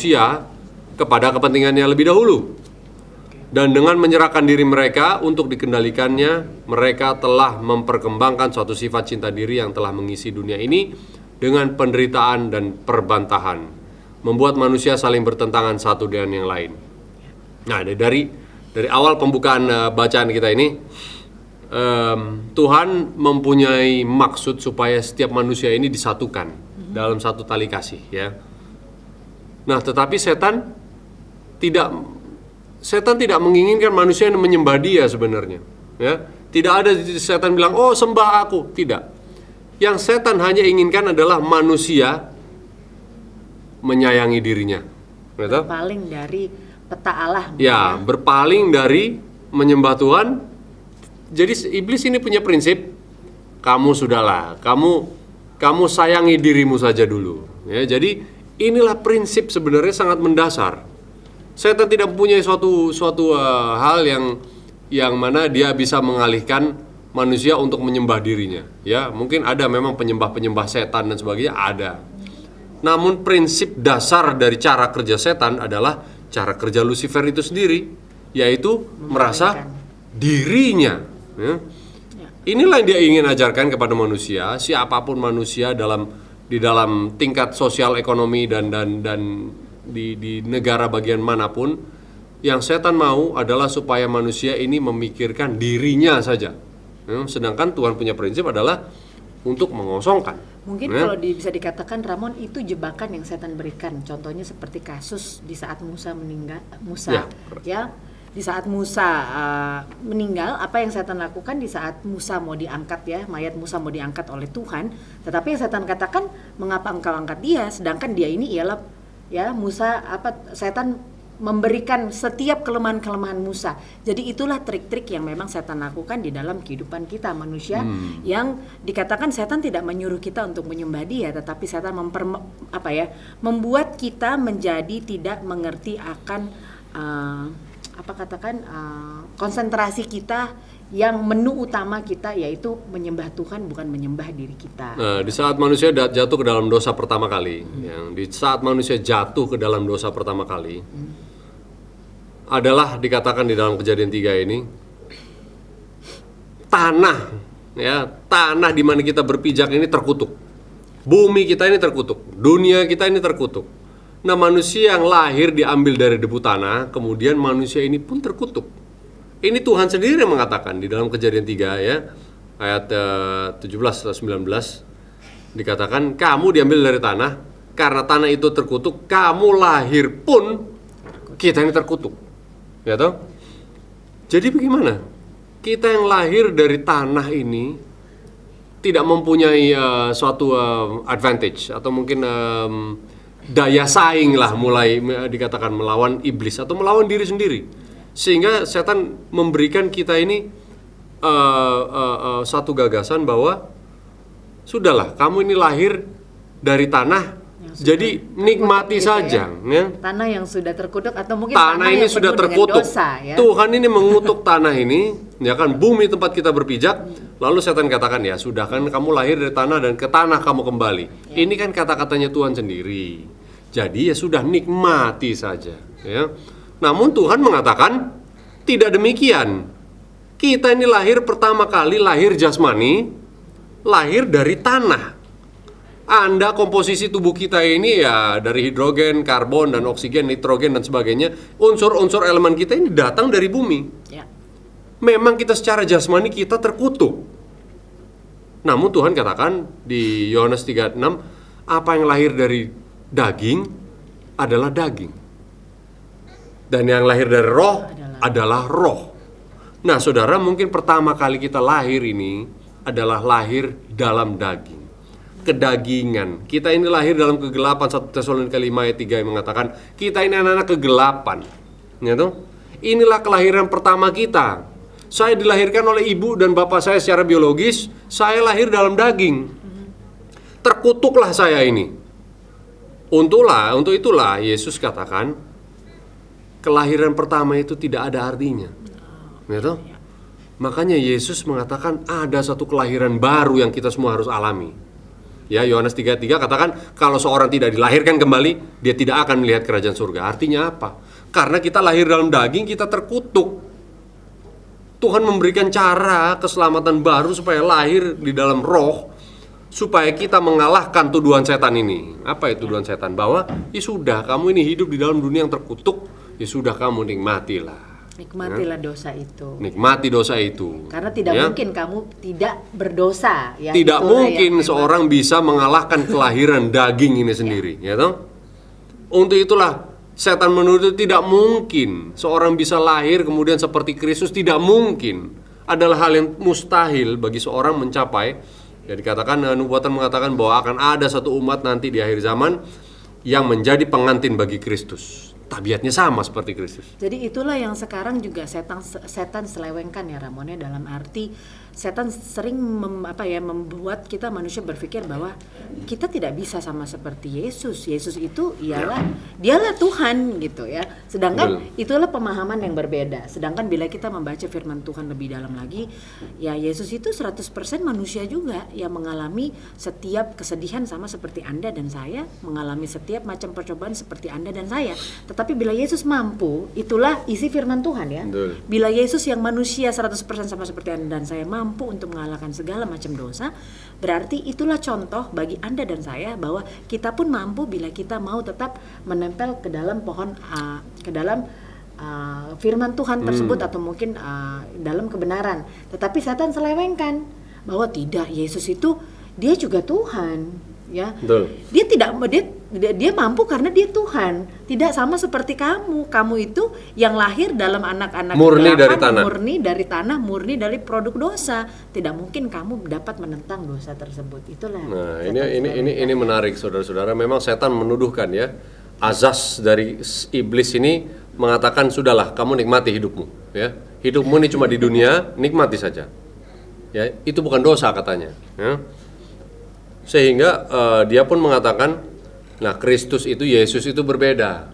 manusia kepada kepentingannya lebih dahulu. Dan dengan menyerahkan diri mereka untuk dikendalikannya, mereka telah memperkembangkan suatu sifat cinta diri yang telah mengisi dunia ini dengan penderitaan dan perbantahan, membuat manusia saling bertentangan satu dengan yang lain. Nah, dari awal pembukaan bacaan kita ini, Tuhan mempunyai maksud supaya setiap manusia ini disatukan dalam satu tali kasih, ya. Nah, tetapi setan tidak menginginkan manusia yang menyembah dia sebenarnya, ya. Tidak ada setan bilang, "Oh, sembah aku." Tidak. Yang setan hanya inginkan adalah manusia menyayangi dirinya, gitu? Berpaling dari peta Allah. Ya, berpaling dari menyembah Tuhan. Jadi iblis ini punya prinsip, kamu sudahlah, kamu sayangi dirimu saja dulu, ya. Jadi inilah prinsip sebenarnya sangat mendasar. Setan tidak mempunyai suatu hal yang mana dia bisa mengalihkan manusia untuk menyembah dirinya, ya. Mungkin ada memang penyembah setan dan sebagainya, ada. Namun prinsip dasar dari cara kerja setan adalah cara kerja Lucifer itu sendiri, yaitu merasa dirinya, ya. Inilah yang dia ingin ajarkan kepada manusia, siapapun manusia di dalam tingkat sosial ekonomi dan di negara bagian manapun. Yang setan mau adalah supaya manusia ini memikirkan dirinya saja, ya. Sedangkan Tuhan punya prinsip adalah untuk mengosongkan. Mungkin kalau bisa dikatakan, Ramon, itu jebakan yang setan berikan. Contohnya seperti kasus di saat Musa meninggal, di saat Musa meninggal, apa yang setan lakukan di saat Musa mau diangkat, ya, mayat Musa mau diangkat oleh Tuhan. Tetapi yang setan katakan, mengapa engkau angkat dia, sedangkan dia ini ialah, ya, setan memberikan setiap kelemahan-kelemahan Musa. Jadi itulah trik-trik yang memang setan lakukan di dalam kehidupan kita manusia, yang dikatakan setan tidak menyuruh kita untuk menyembah dia, tetapi setan membuat kita menjadi tidak mengerti akan konsentrasi kita, yang menu utama kita yaitu menyembah Tuhan, bukan menyembah diri kita. Nah, di saat manusia jatuh ke dalam dosa pertama kali, di saat manusia jatuh ke dalam dosa pertama kali, adalah dikatakan di dalam Kejadian 3 ini, tanah di mana kita berpijak ini terkutuk. Bumi kita ini terkutuk, dunia kita ini terkutuk. Nah, manusia yang lahir diambil dari debu tanah, kemudian manusia ini pun terkutuk. Ini Tuhan sendiri yang mengatakan di dalam Kejadian 3, ya, ayat 17 atau 19, dikatakan, kamu diambil dari tanah, karena tanah itu terkutuk, kamu lahir pun kita ini terkutuk, ya toh? Jadi bagaimana? Kita yang lahir dari tanah ini tidak mempunyai suatu advantage, atau mungkin daya saing lah, mulai dikatakan melawan iblis atau melawan diri sendiri. Sehingga setan memberikan kita ini satu gagasan bahwa sudahlah, kamu ini lahir dari tanah, jadi nikmati saja, ya. Tanah yang sudah terkutuk, atau mungkin tanah ini sudah terkutuk. Dosa, ya. Tuhan ini mengutuk tanah ini, ya kan, bumi tempat kita berpijak. Lalu setan katakan, ya sudah kan, kamu lahir dari tanah dan ke tanah kamu kembali. Ini kan kata-katanya Tuhan sendiri. Jadi ya sudah, nikmati saja, ya. Namun Tuhan mengatakan tidak demikian. Kita ini lahir pertama kali, lahir jasmani, lahir dari tanah. Anda komposisi tubuh kita ini ya dari hidrogen, karbon, dan oksigen, nitrogen, dan sebagainya. Unsur-unsur elemen kita ini datang dari bumi, ya. Memang kita secara jasmani kita terkutuk. Namun Tuhan katakan di Yohanes 3:6, apa yang lahir dari daging adalah daging, dan yang lahir dari roh adalah roh. Nah, saudara, mungkin pertama kali kita lahir ini adalah lahir dalam daging, kedagingan. Kita ini lahir dalam kegelapan. 1 Tesalonika 5 ayat 3 yang mengatakan kita ini anak-anak kegelapan, ya toh? Inilah kelahiran pertama kita. Saya dilahirkan oleh ibu dan bapak saya secara biologis. Saya lahir dalam daging. Terkutuklah saya ini. Untuk itulah Yesus katakan kelahiran pertama itu tidak ada artinya, gitu? Makanya Yesus mengatakan ada satu kelahiran baru yang kita semua harus alami. Ya, Yohanes 3:3 katakan kalau seorang tidak dilahirkan kembali, dia tidak akan melihat kerajaan surga. Artinya apa? Karena kita lahir dalam daging, kita terkutuk. Tuhan memberikan cara keselamatan baru supaya lahir di dalam roh, supaya kita mengalahkan tuduhan setan ini. Apa itu tuduhan setan? Bahwa ya sudah, kamu ini hidup di dalam dunia yang terkutuk, ya sudah kamu nikmatilah. Nikmatilah dosa itu. Nikmati dosa itu. Karena tidak mungkin kamu tidak berdosa. Ya, tidak itulah mungkin seorang bisa mengalahkan kelahiran daging ini sendiri, ya toh? Untuk itulah setan menuduh tidak mungkin seorang bisa lahir kemudian seperti Kristus, tidak mungkin. Adalah hal yang mustahil bagi seorang mencapai. Ya, dikatakan nubuatan mengatakan bahwa akan ada satu umat nanti di akhir zaman yang menjadi pengantin bagi Kristus. Tabiatnya sama seperti Kristus. Jadi itulah yang sekarang juga setan selewengkan ya Ramon, ya, dalam arti setan sering membuat kita manusia berpikir bahwa kita tidak bisa sama seperti Yesus. Yesus itu dialah Tuhan gitu ya. Sedangkan itulah pemahaman yang berbeda. Sedangkan bila kita membaca firman Tuhan lebih dalam lagi, ya Yesus itu 100% manusia juga yang mengalami setiap kesedihan sama seperti Anda dan saya, mengalami setiap macam percobaan seperti Anda dan saya. Tetapi bila Yesus mampu, itulah isi firman Tuhan ya. Betul. Bila Yesus yang manusia 100% sama seperti Anda dan saya mampu untuk mengalahkan segala macam dosa, berarti itulah contoh bagi Anda dan saya bahwa kita pun mampu bila kita mau tetap menempel ke dalam pohon, ke dalam firman Tuhan tersebut atau mungkin dalam kebenaran. Tetapi setan selewengkan bahwa tidak, Yesus itu dia juga Tuhan. Ya, Betul. Dia mampu karena dia Tuhan, tidak sama seperti kamu. Kamu itu yang lahir dalam anak-anak murni kegelapan, dari tanah, murni dari produk dosa. Tidak mungkin kamu dapat menentang dosa tersebut. Itulah. Nah, ini menarik saudara-saudara. Memang setan menuduhkan ya, azas dari iblis ini mengatakan sudahlah, kamu nikmati hidupmu. Ya, hidupmu ini cuma di dunia, nikmati saja. Ya, itu bukan dosa katanya. Ya. Sehingga dia pun mengatakan, nah Kristus itu, Yesus itu berbeda.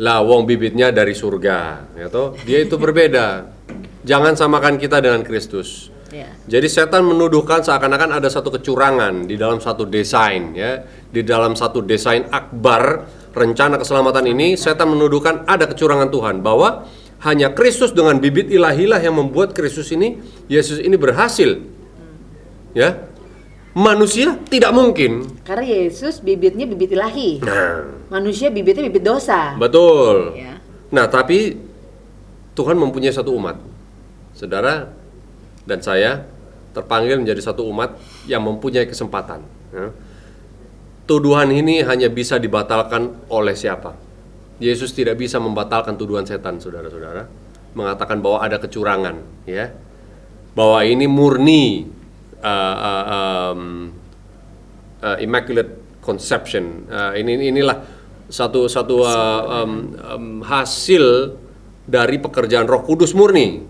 Lah wong bibitnya dari surga, ya toh? Dia itu berbeda. Jangan samakan kita dengan Kristus. Ya. Jadi setan menuduhkan seakan-akan ada satu kecurangan di dalam satu desain ya. Di dalam satu desain akbar rencana keselamatan ini, setan menuduhkan ada kecurangan Tuhan, bahwa hanya Kristus dengan bibit ilahilah yang membuat Kristus ini, Yesus ini berhasil. Ya. Manusia tidak mungkin. Karena Yesus bibitnya bibit ilahi. Nah, manusia bibitnya bibit dosa. betul. Ya. Nah, tapi Tuhan mempunyai satu umat. Saudara dan saya terpanggil menjadi satu umat yang mempunyai kesempatan. Ya. Tuduhan ini hanya bisa dibatalkan oleh siapa? Yesus tidak bisa membatalkan tuduhan setan, saudara-saudara. Mengatakan bahwa ada kecurangan, ya. Bahwa ini murni immaculate conception. Inilah satu hasil dari pekerjaan Roh Kudus murni,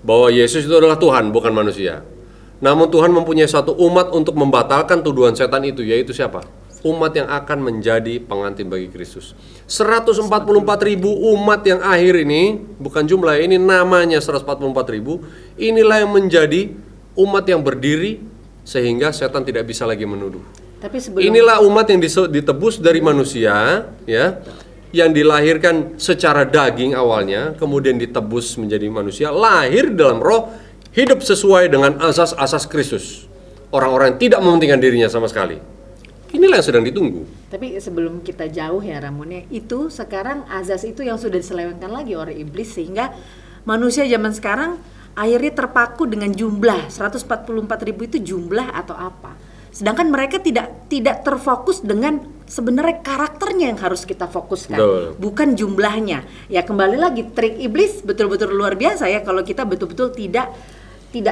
bahwa Yesus itu adalah Tuhan, bukan manusia. Namun Tuhan mempunyai satu umat untuk membatalkan tuduhan setan itu, yaitu siapa? Umat yang akan menjadi pengantin bagi Kristus. 144.000 umat yang akhir ini, bukan jumlah ini, namanya 144.000. Inilah yang menjadi umat yang berdiri sehingga setan tidak bisa lagi menuduh. Tapi inilah umat yang ditebus dari manusia, ya, yang dilahirkan secara daging awalnya, kemudian ditebus menjadi manusia, lahir dalam roh, hidup sesuai dengan asas-asas Kristus. Orang-orang yang tidak mementingkan dirinya sama sekali. Inilah yang sedang ditunggu. Tapi sebelum kita jauh ya Ramonnya, itu sekarang azas itu yang sudah diselewengkan lagi oleh iblis, sehingga manusia zaman sekarang akhirnya terpaku dengan jumlah 144.000 itu jumlah atau apa. Sedangkan mereka tidak terfokus dengan sebenarnya karakternya yang harus kita fokuskan, bukan jumlahnya. Ya kembali lagi, trik iblis betul-betul luar biasa ya kalau kita betul-betul tidak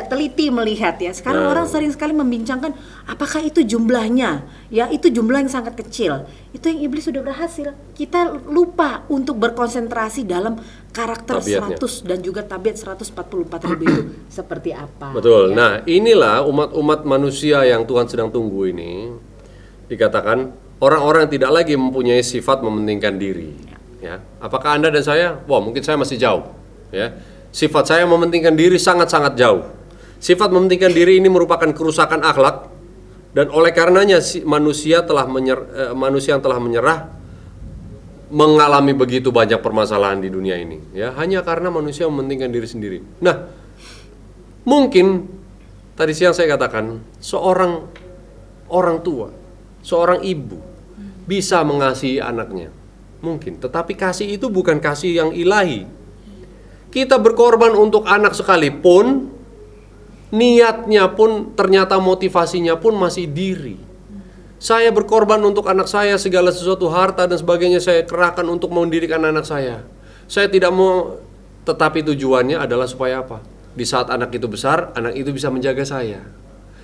teliti melihat ya. Sekarang orang sering sekali membincangkan apakah itu jumlahnya. Ya itu jumlah yang sangat kecil. Itu yang iblis sudah berhasil. Kita lupa untuk berkonsentrasi dalam karakter tabiatnya. 100 dan juga tabiat 144.000 itu seperti apa. Betul. Ya. Nah, inilah umat-umat manusia yang Tuhan sedang tunggu ini. Dikatakan orang-orang yang tidak lagi mempunyai sifat mementingkan diri. Ya. Apakah Anda dan saya? Wah, mungkin saya masih jauh. Ya. Sifat saya mementingkan diri sangat-sangat jauh. Sifat mementingkan diri ini merupakan kerusakan akhlak Dan oleh karenanya manusia yang telah menyerah mengalami begitu banyak permasalahan di dunia ini, ya, hanya karena manusia mementingkan diri sendiri. Nah, mungkin tadi siang saya katakan seorang orang tua, seorang ibu bisa mengasihi anaknya, mungkin, tetapi kasih itu bukan kasih yang ilahi. Kita berkorban untuk anak sekalipun, niatnya pun ternyata motivasinya pun masih diri. Saya berkorban untuk anak saya, segala sesuatu, harta dan sebagainya saya kerahkan untuk mendidik anak-anak saya. Saya tidak mau, tetapi tujuannya adalah supaya apa? Di saat anak itu besar, anak itu bisa menjaga saya.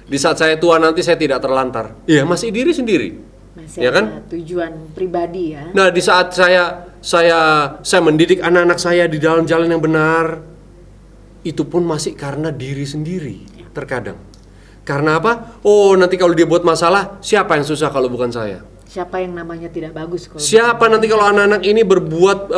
Di saat saya tua nanti saya tidak terlantar. Iya, masih diri sendiri. Masih ya ada kan? tujuan pribadi ya. Nah, di saat saya mendidik anak-anak saya di dalam jalan yang benar, itu pun masih karena diri sendiri terkadang. Karena apa? Oh, nanti kalau dia buat masalah, siapa yang susah kalau bukan saya? Siapa yang namanya tidak bagus kalau Siapa nanti kalau anak-anak ini berbuat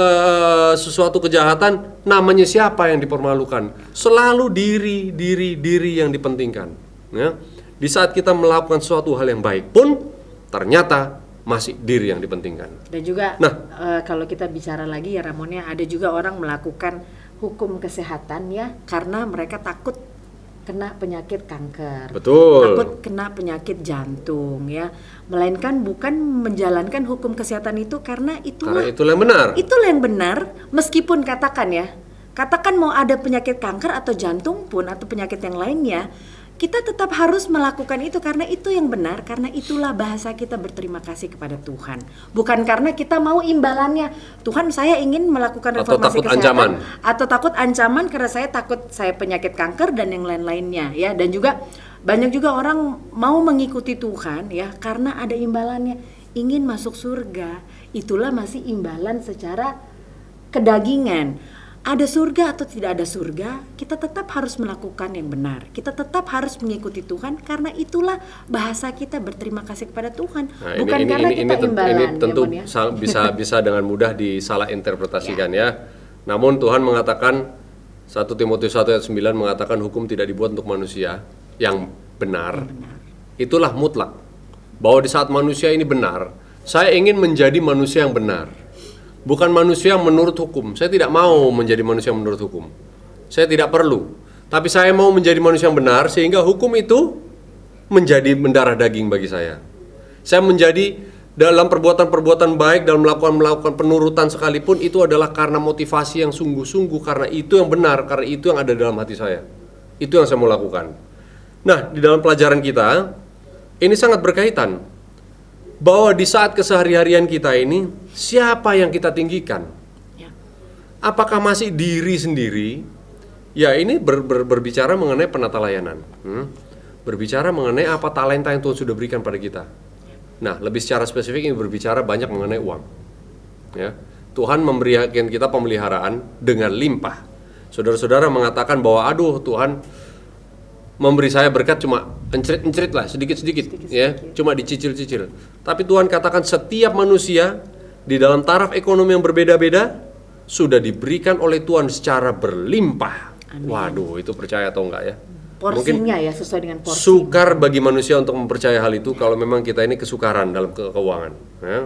sesuatu kejahatan, namanya siapa yang dipermalukan? Selalu diri yang dipentingkan. Ya. Di saat kita melakukan suatu hal yang baik pun, ternyata masih diri yang dipentingkan. Dan juga kalau kita bicara lagi ya Ramonnya, ada juga orang melakukan hukum kesehatan ya karena mereka takut kena penyakit kanker, Betul. takut kena penyakit jantung ya, melainkan bukan menjalankan hukum kesehatan itu karena itulah yang benar. Itulah yang benar, meskipun katakan mau ada penyakit kanker atau jantung pun atau penyakit yang lainnya, kita tetap harus melakukan itu karena itu yang benar, karena itulah bahasa kita berterima kasih kepada Tuhan. Bukan karena kita mau imbalannya, Tuhan saya ingin melakukan reformasi kesehatan atau takut ancaman karena saya takut saya penyakit kanker dan yang lain-lainnya ya. Dan juga banyak juga orang mau mengikuti Tuhan ya karena ada imbalannya, ingin masuk surga. Itulah masih imbalan secara kedagingan. Ada surga atau tidak ada surga, kita tetap harus melakukan yang benar. Kita tetap harus mengikuti Tuhan karena itulah bahasa kita berterima kasih kepada Tuhan. Nah, bukan karena kita imbalan. Ini tentu ya. bisa dengan mudah disalah interpretasikan ya. Namun Tuhan mengatakan 1 Timotius 1 ayat 9 mengatakan hukum tidak dibuat untuk manusia yang benar. Itulah mutlak. Bahwa di saat manusia ini benar, saya ingin menjadi manusia yang benar. Bukan manusia yang menurut hukum. Saya tidak mau menjadi manusia yang menurut hukum. Saya tidak perlu. Tapi saya mau menjadi manusia yang benar sehingga hukum itu menjadi mendarah daging bagi saya. Saya menjadi dalam perbuatan-perbuatan baik, dalam melakukan penurutan sekalipun itu adalah karena motivasi yang sungguh-sungguh, karena itu yang benar, karena itu yang ada dalam hati saya. Itu yang saya mau lakukan. Nah, di dalam pelajaran kita ini sangat berkaitan. Bahwa di saat kesehari-harian kita ini, siapa yang kita tinggikan? Ya. Apakah masih diri sendiri? Ya, ini berbicara mengenai penata layanan. Berbicara mengenai apa talenta yang Tuhan sudah berikan pada kita. Nah, lebih secara spesifik ini berbicara banyak mengenai uang. Ya. Tuhan memberikan kita pemeliharaan dengan limpah. Saudara-saudara mengatakan bahwa, aduh Tuhan memberi saya berkat cuma encrit-encrit lah, sedikit-sedikit ya, cuma dicicil-cicil. Tapi Tuhan katakan setiap manusia di dalam taraf ekonomi yang berbeda-beda sudah diberikan oleh Tuhan secara berlimpah. Amin. Waduh, itu percaya atau enggak ya? Porsinya ya, sesuai dengan porsi. Sukar bagi manusia untuk mempercaya hal itu kalau memang kita ini kesukaran dalam keuangan. Ya,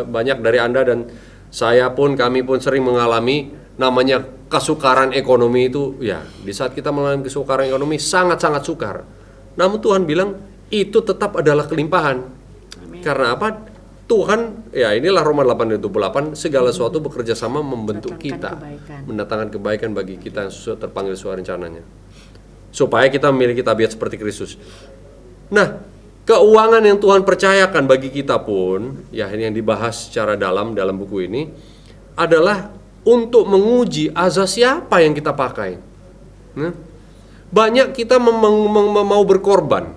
banyak dari Anda dan saya pun, kami pun sering mengalami namanya kesukaran ekonomi itu ya. Di saat kita mengalami kesukaran ekonomi sangat-sangat sukar. Namun Tuhan bilang itu tetap adalah kelimpahan. Amin. Karena apa? Tuhan, ya inilah Roma 8:28, segala sesuatu bekerja sama membentuk kita, mendatangkan kebaikan bagi kita yang terpanggil sesuai rencananya, supaya kita memiliki tabiat seperti Kristus. Nah, keuangan yang Tuhan percayakan bagi kita pun, ya ini yang dibahas secara dalam buku ini, adalah untuk menguji azas siapa yang kita pakai. Banyak kita mau berkorban,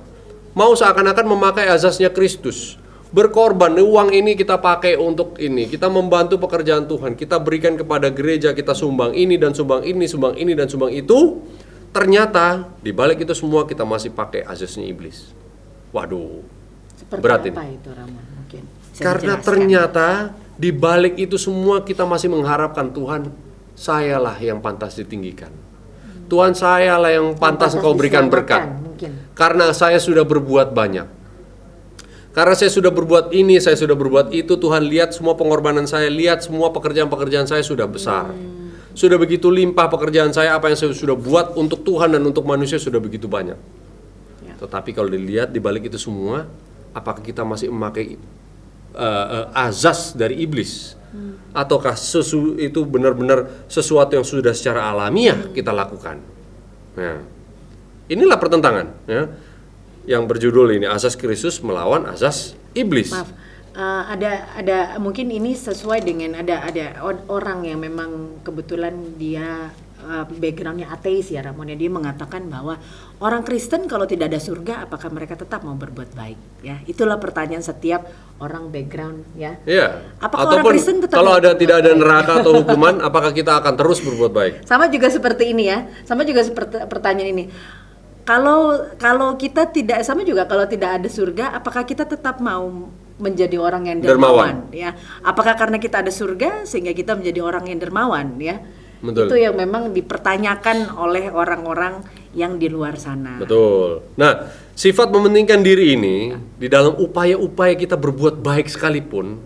mau seakan-akan memakai azasnya Kristus. Berkorban, uang ini kita pakai untuk ini, kita membantu pekerjaan Tuhan, kita berikan kepada gereja, kita sumbang ini dan sumbang ini, sumbang ini dan sumbang itu. Ternyata di balik itu semua kita masih pakai azasnya iblis. Waduh, seperti berat apa ini. Itu Ramon? Mungkin karena ternyata di balik itu semua kita masih mengharapkan Tuhan, sayalah yang pantas ditinggikan. Tuhan, sayalah yang pantas Engkau berikan berkat. Mungkin. Karena saya sudah berbuat banyak. Karena saya sudah berbuat ini, saya sudah berbuat itu, Tuhan lihat semua pengorbanan saya, lihat semua pekerjaan-pekerjaan saya sudah besar. Sudah begitu limpah pekerjaan saya, apa yang saya sudah buat untuk Tuhan dan untuk manusia sudah begitu banyak. Tetapi kalau dilihat di balik itu semua, apakah kita masih memakai azas dari iblis? Ataukah itu benar-benar sesuatu yang sudah secara alamiah kita lakukan? Nah, inilah pertentangan, ya, yang berjudul ini, asas Kristus melawan asas iblis. Maaf, ada mungkin ini sesuai dengan ada orang yang memang kebetulan dia backgroundnya ateis ya Ramon, ya, dia mengatakan bahwa orang Kristen kalau tidak ada surga apakah mereka tetap mau berbuat baik, ya itulah pertanyaan setiap orang background, ya. Iya. Apakah orang Kristen tetap kalau tidak ada neraka atau hukuman, apakah kita akan terus berbuat baik? Sama juga seperti ini ya, sama juga seperti pertanyaan ini. Kalau kita tidak, sama juga kalau tidak ada surga, apakah kita tetap mau menjadi orang yang dermawan? Ya, apakah karena kita ada surga sehingga kita menjadi orang yang dermawan? Ya, betul. Itu yang memang dipertanyakan oleh orang-orang yang di luar sana. Betul. Nah, sifat mementingkan diri ini di dalam upaya-upaya kita berbuat baik sekalipun,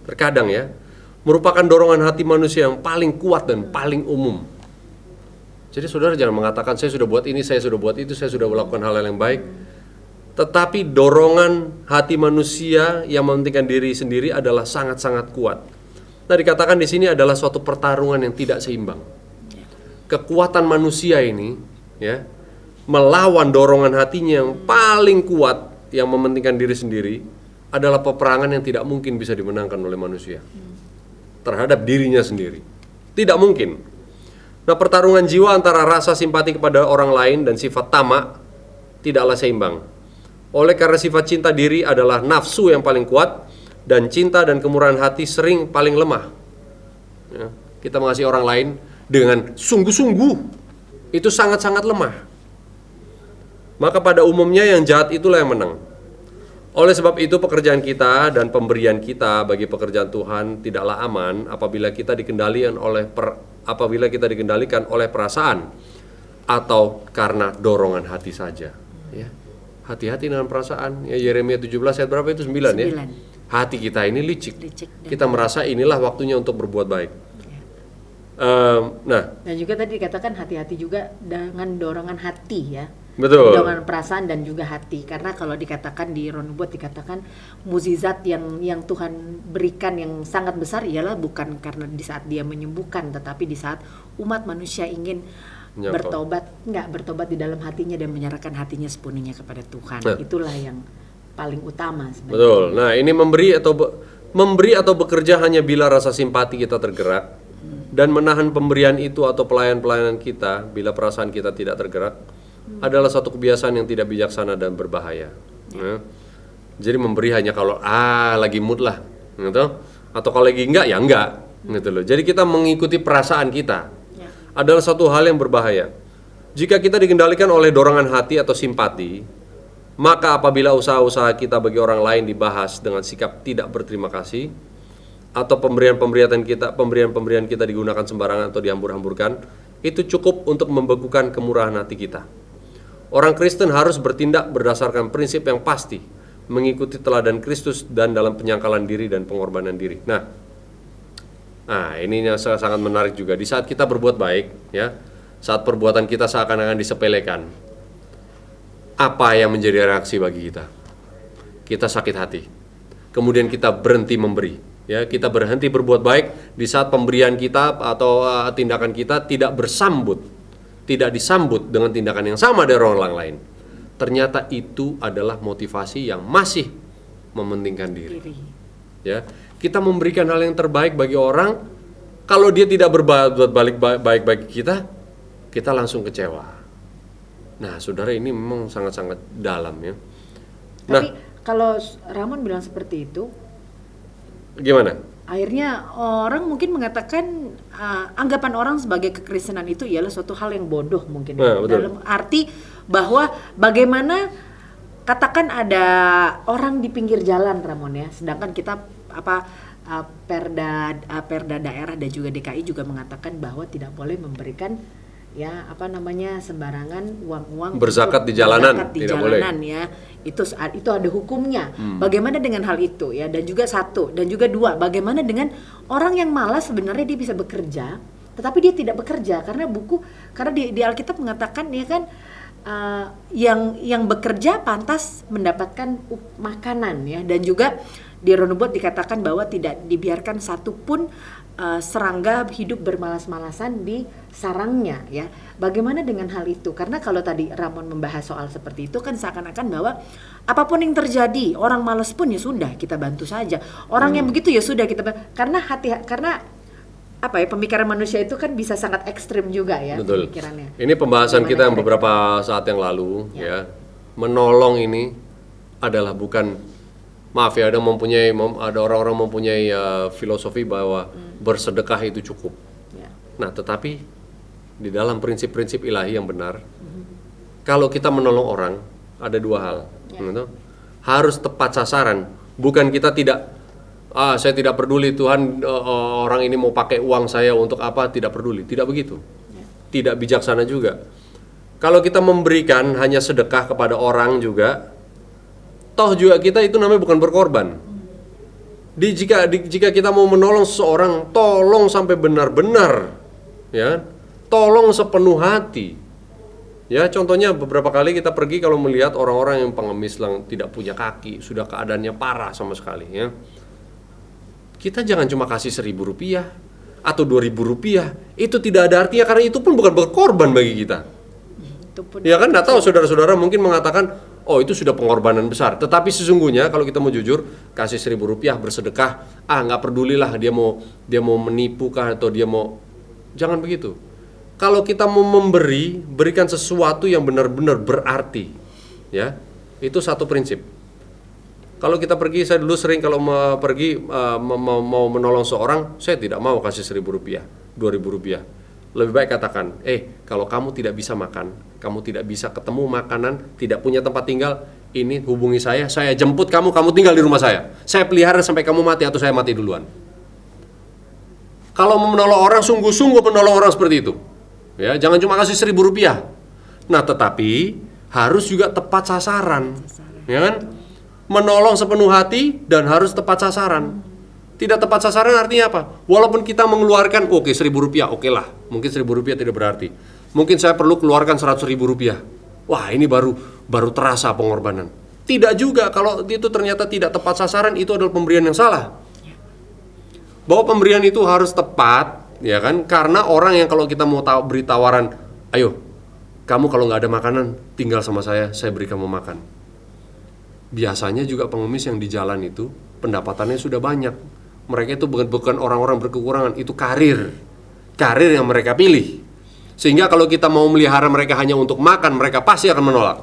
terkadang ya, merupakan dorongan hati manusia yang paling kuat dan paling umum. Jadi saudara jangan mengatakan saya sudah buat ini, saya sudah buat itu, saya sudah melakukan hal-hal yang baik. Tetapi dorongan hati manusia yang mementingkan diri sendiri adalah sangat-sangat kuat. Nah, dikatakan di sini adalah suatu pertarungan yang tidak seimbang. Kekuatan manusia ini, ya, melawan dorongan hatinya yang paling kuat yang mementingkan diri sendiri adalah peperangan yang tidak mungkin bisa dimenangkan oleh manusia terhadap dirinya sendiri. Tidak mungkin. Nah, pertarungan jiwa antara rasa simpati kepada orang lain dan sifat tamak tidaklah seimbang. Oleh karena sifat cinta diri adalah nafsu yang paling kuat, dan cinta dan kemurahan hati sering paling lemah. Ya, kita mengasihi orang lain dengan sungguh-sungguh, itu sangat-sangat lemah. Maka pada umumnya yang jahat itulah yang menang. Oleh sebab itu pekerjaan kita dan pemberian kita bagi pekerjaan Tuhan tidaklah aman apabila kita dikendalikan oleh perasaan atau karena dorongan hati saja. Ya. Hati-hati dengan perasaan. Ya, Yeremia 17 ayat berapa itu? 9 ya. Hati kita ini licik. Kita merasa inilah waktunya untuk berbuat baik. Nah, dan juga tadi dikatakan hati-hati juga dengan dorongan hati, ya. Betul. Dorongan perasaan dan juga hati. Karena kalau dikatakan di Roh Nubuat dikatakan mukjizat yang Tuhan berikan yang sangat besar ialah bukan karena di saat dia menyembuhkan, tetapi di saat umat manusia ingin bertobat di dalam hatinya dan menyerahkan hatinya sepenuhnya kepada Tuhan. Nah, itulah yang paling utama sebenarnya. Betul. Nah, ini memberi atau bekerja hanya bila rasa simpati kita tergerak dan menahan pemberian itu atau pelayanan kita bila perasaan kita tidak tergerak adalah satu kebiasaan yang tidak bijaksana dan berbahaya. Ya. Jadi memberi hanya kalau lagi mood lah, gitu. Atau kalau lagi enggak ya enggak, gitu loh. Jadi kita mengikuti perasaan kita adalah satu hal yang berbahaya. Jika kita dikendalikan oleh dorongan hati atau simpati, maka apabila usaha-usaha kita bagi orang lain dibahas dengan sikap tidak berterima kasih, atau pemberian-pemberian kita digunakan sembarangan atau dihambur-hamburkan, itu cukup untuk membekukan kemurahan hati kita. Orang Kristen harus bertindak berdasarkan prinsip yang pasti, mengikuti teladan Kristus dan dalam penyangkalan diri dan pengorbanan diri. Nah, ini yang sangat menarik juga. Di saat kita berbuat baik, ya, saat perbuatan kita seakan-akan disepelekan, apa yang menjadi reaksi bagi kita? Kita sakit hati. Kemudian kita berhenti memberi. Ya, kita berhenti berbuat baik di saat pemberian kita atau tindakan kita tidak disambut dengan tindakan yang sama dari orang lain. Ternyata itu adalah motivasi yang masih mementingkan diri. Ya, kita memberikan hal yang terbaik bagi orang, kalau dia tidak berbuat baik bagi kita langsung kecewa. Nah, saudara, ini memang sangat-sangat dalam ya. Tapi kalau Ramon bilang seperti itu, gimana? Akhirnya orang mungkin mengatakan anggapan orang sebagai kekristenan itu ialah suatu hal yang bodoh mungkin. Dalam arti bahwa bagaimana katakan ada orang di pinggir jalan, Ramon, ya, sedangkan kita Perda daerah dan juga DKI juga mengatakan bahwa tidak boleh memberikan ya apa namanya sembarangan uang-uang Berzakat untuk di jalanan, berzakat di tidak jalanan ya. Itu ada hukumnya. Bagaimana dengan hal itu ya? Dan juga satu, dan juga dua, bagaimana dengan orang yang malas sebenarnya dia bisa bekerja, tetapi dia tidak bekerja karena di Alkitab mengatakan ya kan yang bekerja pantas mendapatkan makanan ya, dan juga di Ronubot dikatakan bahwa tidak dibiarkan satupun serangga hidup bermalas-malasan di sarangnya ya. Bagaimana dengan hal itu? Karena kalau tadi Ramon membahas soal seperti itu kan seakan-akan bahwa apapun yang terjadi, orang malas pun ya sudah kita bantu saja. Orang yang begitu ya sudah kita karena apa ya, pemikiran manusia itu kan bisa sangat ekstrim juga ya. Betul. Pemikirannya. Ini pembahasan kita yang beberapa saat yang lalu ya. Menolong ini adalah bukan, maaf ya, ada orang-orang mempunyai filosofi bahwa bersedekah itu cukup. Ya. Nah, tetapi di dalam prinsip-prinsip ilahi yang benar, kalau kita menolong orang ada dua hal. Gitu. Harus tepat sasaran. Bukan kita saya tidak peduli Tuhan, orang ini mau pakai uang saya untuk apa, tidak peduli. Tidak begitu. Tidak bijaksana juga. Kalau kita memberikan hanya sedekah kepada orang juga, toh juga kita itu namanya bukan berkorban. Jika kita mau menolong seseorang, tolong sampai benar-benar, ya, tolong sepenuh hati. Ya, contohnya beberapa kali kita pergi kalau melihat orang-orang yang pengemis, yang tidak punya kaki, sudah keadaannya parah sama sekali, ya. Kita jangan cuma kasih Rp1.000 atau Rp2.000, itu tidak ada artinya karena itu pun bukan berkorban bagi kita. Ya kan, nggak tahu saudara-saudara mungkin mengatakan, oh itu sudah pengorbanan besar. Tetapi sesungguhnya kalau kita mau jujur, kasih Rp1.000 bersedekah, nggak pedulilah dia mau menipu kah atau dia mau, jangan begitu. Kalau kita mau berikan sesuatu yang benar-benar berarti, ya, itu satu prinsip. Kalau kita pergi, saya dulu sering kalau mau pergi mau menolong seorang, saya tidak mau kasih Rp1.000, Rp2.000. Lebih baik katakan, kalau kamu tidak bisa makan, kamu tidak bisa ketemu makanan, tidak punya tempat tinggal, ini hubungi saya jemput kamu tinggal di rumah saya pelihara sampai kamu mati atau saya mati duluan. Kalau mau menolong orang, sungguh-sungguh menolong orang seperti itu. Ya, jangan cuma kasih Rp1.000. Nah, tetapi harus juga tepat sasaran. Ya kan? Menolong sepenuh hati dan harus tepat sasaran. Tidak tepat sasaran artinya apa? Walaupun kita mengeluarkan, Rp1.000, oke lah. Mungkin Rp1.000 tidak berarti. Mungkin saya perlu keluarkan Rp100.000. Wah, ini baru terasa pengorbanan. Tidak juga, kalau itu ternyata tidak tepat sasaran, itu adalah pemberian yang salah. Bahwa pemberian itu harus tepat, ya kan? Karena orang yang kalau kita mau beri tawaran, ayo, kamu kalau nggak ada makanan, tinggal sama saya beri kamu makan. Biasanya juga pengemis yang di jalan itu, pendapatannya sudah banyak. Mereka itu bukan orang-orang berkekurangan, itu karir yang mereka pilih. Sehingga kalau kita mau melihara mereka hanya untuk makan, mereka pasti akan menolak.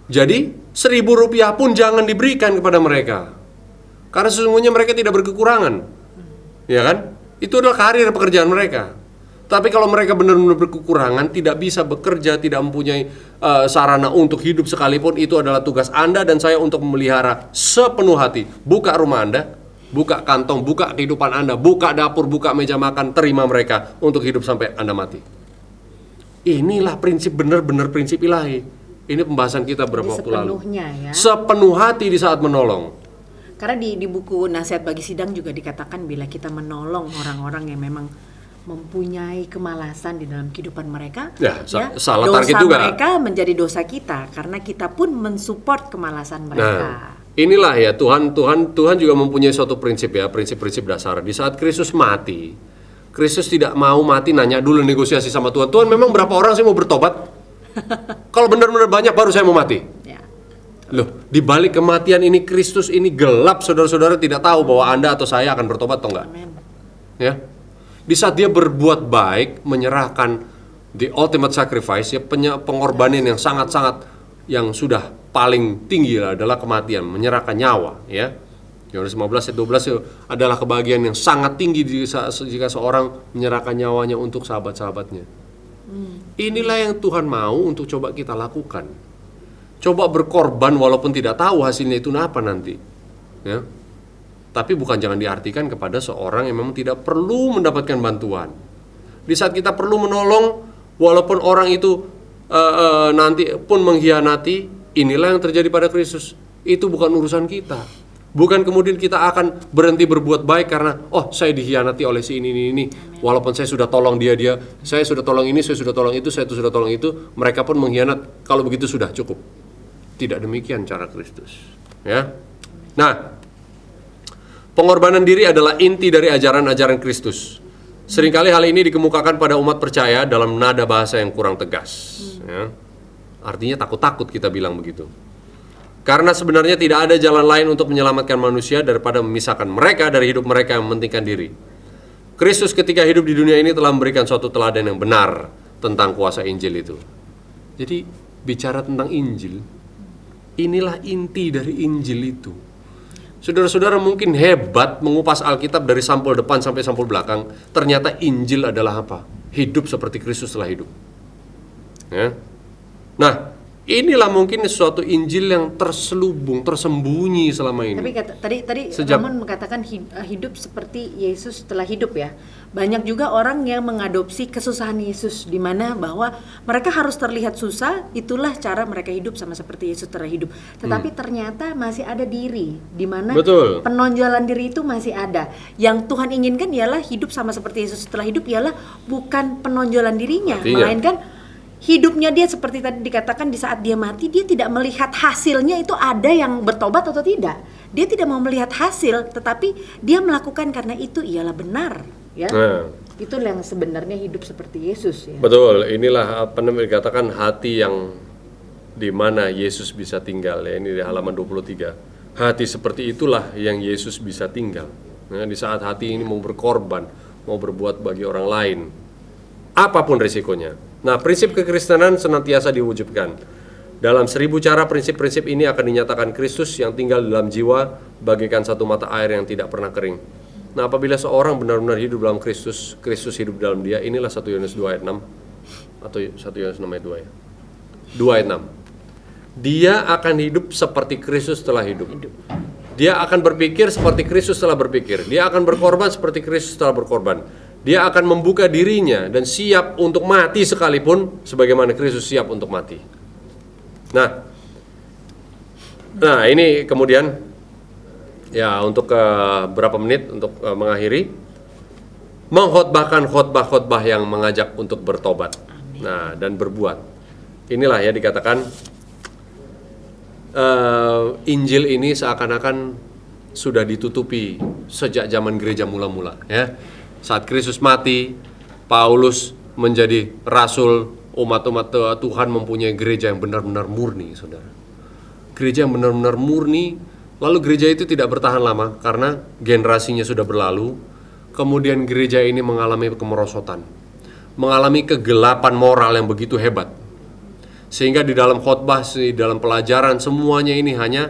Jadi Rp1.000 pun jangan diberikan kepada mereka, karena sesungguhnya mereka tidak berkekurangan, ya kan? Itu adalah karir pekerjaan mereka. Tapi kalau mereka benar-benar berkekurangan, tidak bisa bekerja, tidak mempunyai sarana untuk hidup sekalipun, itu adalah tugas Anda dan saya untuk memelihara sepenuh hati. Buka rumah Anda, buka kantong, buka kehidupan Anda, buka dapur, buka meja makan, terima mereka untuk hidup sampai Anda mati. Inilah prinsip benar-benar prinsip ilahi. Ini pembahasan kita beberapa waktu lalu. Ya. Sepenuh hati di saat menolong. Karena di buku Nasihat Bagi Sidang juga dikatakan bila kita menolong orang-orang yang memang mempunyai kemalasan di dalam kehidupan mereka, salah dosa target juga. Mereka menjadi dosa kita karena kita pun mensupport kemalasan mereka. Inilah ya Tuhan juga mempunyai suatu prinsip ya, prinsip-prinsip dasar. Di saat Kristus mati, Kristus tidak mau mati nanya dulu negosiasi sama Tuhan. Tuhan, memang berapa orang sih mau bertobat? Kalau benar-benar banyak baru saya mau mati. Ya. Loh, di balik kematian ini Kristus ini gelap, saudara-saudara tidak tahu bahwa Anda atau saya akan bertobat atau enggak. Amen. Ya. Di saat dia berbuat baik, menyerahkan the ultimate sacrifice, ya, pengorbanan yang sangat-sangat yang sudah paling tinggi adalah kematian, menyerahkan nyawa, ya. Yohanes 15 ayat 12 adalah kebahagiaan yang sangat tinggi jika seorang menyerahkan nyawanya untuk sahabat-sahabatnya. Inilah yang Tuhan mau untuk coba kita lakukan. Coba berkorban walaupun tidak tahu hasilnya itu apa nanti, ya. Tapi bukan jangan diartikan kepada seorang yang memang tidak perlu mendapatkan bantuan. Di saat kita perlu menolong, Walaupun orang itu nanti pun mengkhianati, inilah yang terjadi pada Kristus. Itu bukan urusan kita. Bukan kemudian kita akan berhenti berbuat baik karena saya dikhianati oleh si ini. Walaupun saya sudah tolong dia, saya sudah tolong ini, saya sudah tolong itu, saya sudah tolong itu, mereka pun mengkhianat. Kalau begitu sudah cukup. Tidak demikian cara Kristus. Ya. Nah, pengorbanan diri adalah inti dari ajaran-ajaran Kristus. Seringkali hal ini dikemukakan pada umat percaya dalam nada bahasa yang kurang tegas. Ya. Artinya takut-takut kita bilang begitu. Karena sebenarnya tidak ada jalan lain untuk menyelamatkan manusia daripada memisahkan mereka dari hidup mereka yang mementingkan diri. Kristus ketika hidup di dunia ini telah memberikan suatu teladan yang benar tentang kuasa Injil itu. Jadi bicara tentang Injil, inilah inti dari Injil itu. Saudara-saudara mungkin hebat mengupas Alkitab dari sampul depan sampai sampul belakang. Ternyata Injil adalah apa? Hidup seperti Kristus telah hidup. Ya. Nah, inilah mungkin suatu Injil yang terselubung, tersembunyi selama ini. Tapi tadi Ramon mengatakan hidup seperti Yesus telah hidup ya. Banyak juga orang yang mengadopsi kesusahan Yesus, di mana bahwa mereka harus terlihat susah, itulah cara mereka hidup sama seperti Yesus telah hidup. Tetapi ternyata masih ada diri, di mana penonjolan diri itu masih ada. Yang Tuhan inginkan ialah hidup sama seperti Yesus telah hidup, ialah bukan penonjolan dirinya, melainkan hidupnya dia seperti tadi dikatakan di saat dia mati, dia tidak melihat hasilnya itu ada yang bertobat atau tidak. Dia tidak mau melihat hasil, tetapi dia melakukan karena itu ialah benar. Ya, itu yang sebenarnya hidup seperti Yesus. Ya. Betul, inilah apa namanya dikatakan hati yang di mana Yesus bisa tinggal. Ya, ini di halaman 23. Hati seperti itulah yang Yesus bisa tinggal. Nah, di saat hati ini mau berkorban, mau berbuat bagi orang lain, apapun risikonya. Nah, prinsip kekristenan senantiasa diwujudkan. Dalam 1000 cara prinsip-prinsip ini akan dinyatakan Kristus yang tinggal dalam jiwa bagaikan satu mata air yang tidak pernah kering. Nah, apabila seorang benar-benar hidup dalam Kristus, Kristus hidup dalam dia, inilah 1 Yohanes 2 ayat 6 atau 1 Yohanes 6 ayat 2 ya. 2 ayat 6. Dia akan hidup seperti Kristus telah hidup. Dia akan berpikir seperti Kristus telah berpikir. Dia akan berkorban seperti Kristus telah berkorban. Dia akan membuka dirinya dan siap untuk mati sekalipun sebagaimana Kristus siap untuk mati. Nah, ini kemudian ya untuk berapa menit untuk mengakhiri, mengkhotbahkan khotbah-khotbah yang mengajak untuk bertobat. Nah, dan berbuat. Inilah ya dikatakan Injil ini seakan-akan sudah ditutupi sejak zaman gereja mula-mula ya. Saat Kristus mati, Paulus menjadi rasul, umat-umat Tuhan mempunyai gereja yang benar-benar murni, saudara. Gereja yang benar-benar murni. Lalu gereja itu tidak bertahan lama karena generasinya sudah berlalu. Kemudian gereja ini mengalami kemerosotan, mengalami kegelapan moral yang begitu hebat. Sehingga di dalam khotbah, di dalam pelajaran, semuanya ini hanya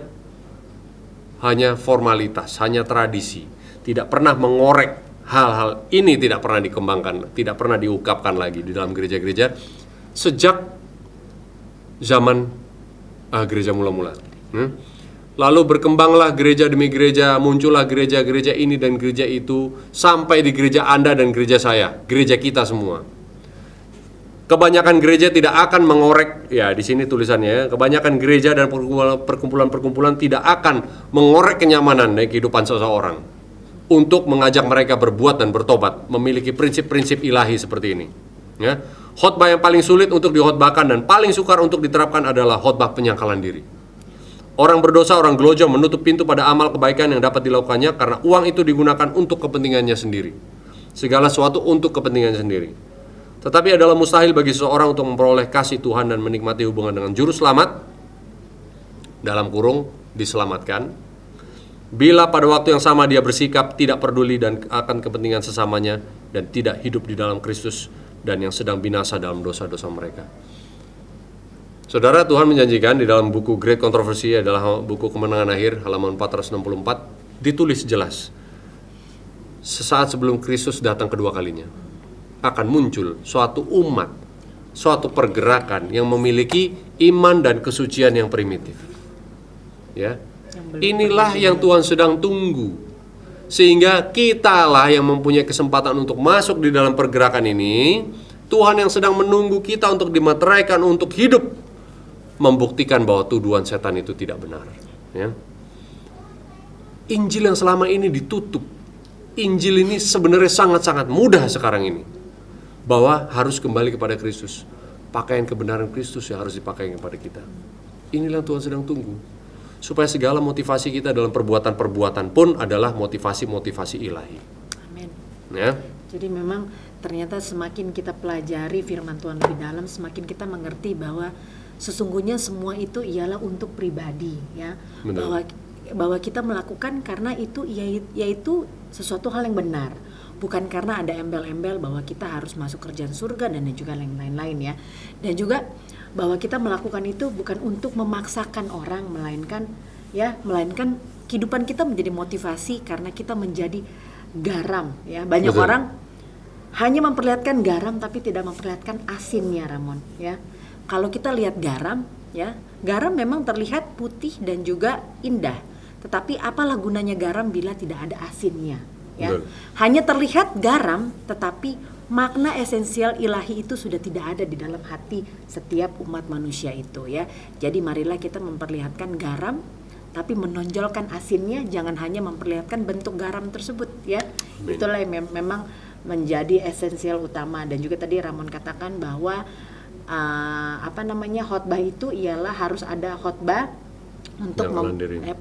formalitas, hanya tradisi. Tidak pernah mengorek hal-hal ini, tidak pernah dikembangkan, tidak pernah diungkapkan lagi di dalam gereja-gereja sejak zaman gereja mula-mula. Lalu berkembanglah gereja demi gereja, muncullah gereja-gereja ini dan gereja itu, sampai di gereja Anda dan gereja saya, gereja kita semua. Kebanyakan gereja tidak akan mengorek, ya di sini tulisannya, kebanyakan gereja dan perkumpulan-perkumpulan tidak akan mengorek kenyamanan dari kehidupan seseorang untuk mengajak mereka berbuat dan bertobat, memiliki prinsip-prinsip ilahi seperti ini. Ya. Khotbah yang paling sulit untuk dikhotbahkan dan paling sukar untuk diterapkan adalah khotbah penyangkalan diri. Orang berdosa, orang gelojoh menutup pintu pada amal kebaikan yang dapat dilakukannya karena uang itu digunakan untuk kepentingannya sendiri. Segala sesuatu untuk kepentingannya sendiri. Tetapi adalah mustahil bagi seseorang untuk memperoleh kasih Tuhan dan menikmati hubungan dengan juru selamat, dalam kurung, diselamatkan, bila pada waktu yang sama dia bersikap tidak peduli dan akan kepentingan sesamanya dan tidak hidup di dalam Kristus dan yang sedang binasa dalam dosa-dosa mereka. Saudara, Tuhan menjanjikan di dalam buku Great Controversy, adalah buku Kemenangan Akhir, halaman 464, ditulis jelas, sesaat sebelum Kristus datang kedua kalinya, akan muncul suatu umat, suatu pergerakan yang memiliki iman dan kesucian yang primitif. Ya, inilah yang Tuhan sedang tunggu, sehingga kitalah yang mempunyai kesempatan untuk masuk di dalam pergerakan ini Tuhan yang sedang menunggu kita untuk dimateraikan untuk hidup, membuktikan bahwa tuduhan setan itu tidak benar. Ya. Injil yang selama ini ditutup, Injil ini sebenarnya sangat-sangat mudah sekarang ini, bahwa harus kembali kepada Kristus. Pakaian kebenaran Kristus yang harus dipakai kepada kita. Inilah Tuhan sedang tunggu, supaya segala motivasi kita dalam perbuatan-perbuatan pun adalah motivasi-motivasi ilahi. Amin. Ya. Jadi memang ternyata semakin kita pelajari firman Tuhan lebih dalam, semakin kita mengerti bahwa sesungguhnya semua itu ialah untuk pribadi, ya. Bahwa kita melakukan karena itu yaitu sesuatu hal yang benar, bukan karena ada embel-embel bahwa kita harus masuk kerjaan surga dan juga lain-lain, ya. Dan juga bahwa kita melakukan itu bukan untuk memaksakan orang, melainkan kehidupan kita menjadi motivasi karena kita menjadi garam, ya. Banyak Betul. orang hanya memperlihatkan garam tapi tidak memperlihatkan asinnya, Ramon, ya. Kalau kita lihat garam, ya, garam memang terlihat putih dan juga indah. Tetapi apalah gunanya garam bila tidak ada asinnya, ya. Betul. Hanya terlihat garam, tetapi makna esensial ilahi itu sudah tidak ada di dalam hati setiap umat manusia itu, ya. Jadi marilah kita memperlihatkan garam, tapi menonjolkan asinnya, jangan hanya memperlihatkan bentuk garam tersebut, ya. Amin. Itulah yang memang menjadi esensial utama. Dan juga tadi Ramon katakan bahwa khotbah itu ialah harus ada khotbah untuk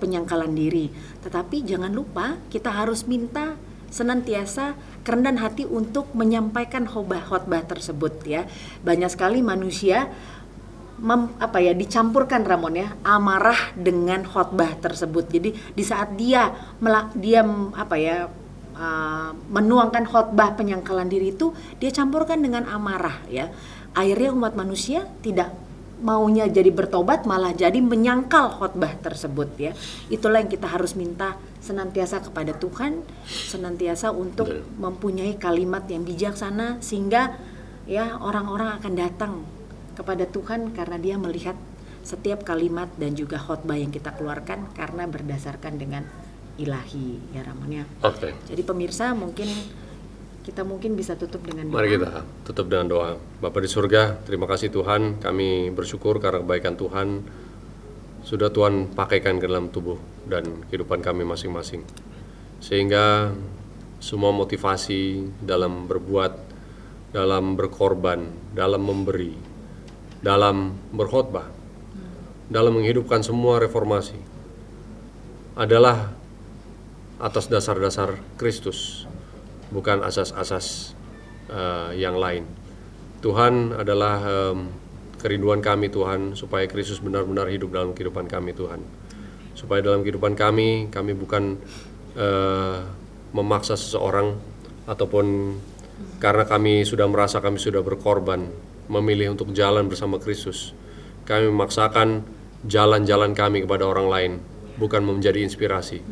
penyangkalan diri. Tetapi jangan lupa kita harus minta senantiasa kerendahan hati untuk menyampaikan khotbah tersebut, ya. Banyak sekali manusia dicampurkan, Ramon, ya, amarah dengan khotbah tersebut. Jadi di saat dia menuangkan khotbah penyangkalan diri itu, dia campurkan dengan amarah, ya. Akhirnya umat manusia tidak maunya jadi bertobat, malah jadi menyangkal khotbah tersebut, ya. Itulah yang kita harus minta senantiasa kepada Tuhan, senantiasa untuk mempunyai kalimat yang bijaksana, sehingga, ya, orang-orang akan datang kepada Tuhan karena dia melihat setiap kalimat dan juga khotbah yang kita keluarkan karena berdasarkan dengan ilahi, ya, Ramon, ya. Oke. Jadi pemirsa, kita bisa tutup dengan doa. Mari kita tutup dengan doa. Bapa di surga, terima kasih Tuhan, kami bersyukur karena kebaikan Tuhan sudah Tuhan pakaikan ke dalam tubuh dan kehidupan kami masing-masing. Sehingga semua motivasi dalam berbuat, dalam berkorban, dalam memberi, dalam berkhotbah, dalam menghidupkan semua reformasi adalah atas dasar-dasar Kristus, bukan asas-asas yang lain. Tuhan adalah kerinduan kami, Tuhan, supaya Kristus benar-benar hidup dalam kehidupan kami, Tuhan. Supaya dalam kehidupan kami bukan memaksa seseorang, ataupun karena kami sudah merasa kami sudah berkorban, memilih untuk jalan bersama Kristus, kami memaksakan jalan-jalan kami kepada orang lain, bukan menjadi inspirasi.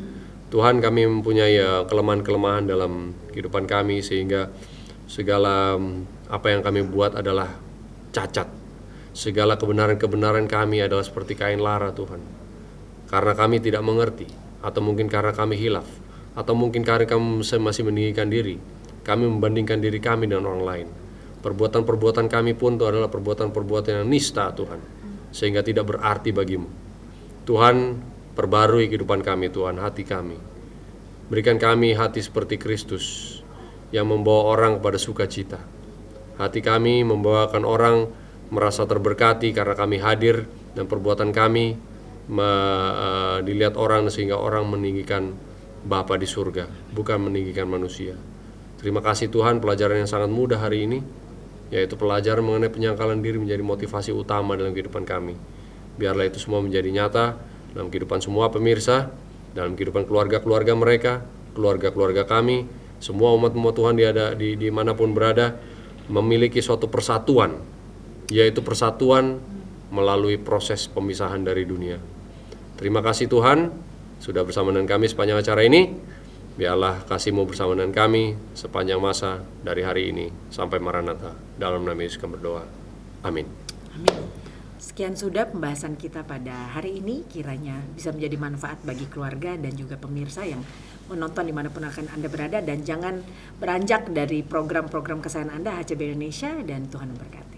Tuhan, kami mempunyai kelemahan-kelemahan dalam kehidupan kami, sehingga segala apa yang kami buat adalah cacat. Segala kebenaran-kebenaran kami adalah seperti kain lara, Tuhan. Karena kami tidak mengerti, atau mungkin karena kami hilaf, atau mungkin karena kami masih meninggikan diri, kami membandingkan diri kami dengan orang lain. Perbuatan-perbuatan kami pun itu adalah perbuatan-perbuatan yang nista, Tuhan, sehingga tidak berarti bagimu. Tuhan, perbarui kehidupan kami, Tuhan, hati kami. Berikan kami hati seperti Kristus yang membawa orang kepada sukacita. Hati kami membawakan orang merasa terberkati karena kami hadir, dan perbuatan kami dilihat orang sehingga orang meninggikan Bapa di surga, bukan meninggikan manusia. Terima kasih Tuhan, pelajaran yang sangat mudah hari ini, yaitu pelajaran mengenai penyangkalan diri menjadi motivasi utama dalam kehidupan kami. Biarlah itu semua menjadi nyata dalam kehidupan semua pemirsa, dalam kehidupan keluarga-keluarga mereka, keluarga-keluarga kami, semua umat-umat Tuhan di manapun berada, memiliki suatu persatuan, yaitu persatuan melalui proses pemisahan dari dunia. Terima kasih Tuhan, sudah bersama dengan kami sepanjang acara ini. Biarlah kasih-Mu bersama dengan kami sepanjang masa dari hari ini sampai Maranatha. Dalam nama Yesus kami berdoa. Amin. Amin. Sekian sudah pembahasan kita pada hari ini, kiranya bisa menjadi manfaat bagi keluarga dan juga pemirsa yang menonton dimanapun akan Anda berada, dan jangan beranjak dari program-program kesayangan Anda, HCB Indonesia, dan Tuhan memberkati.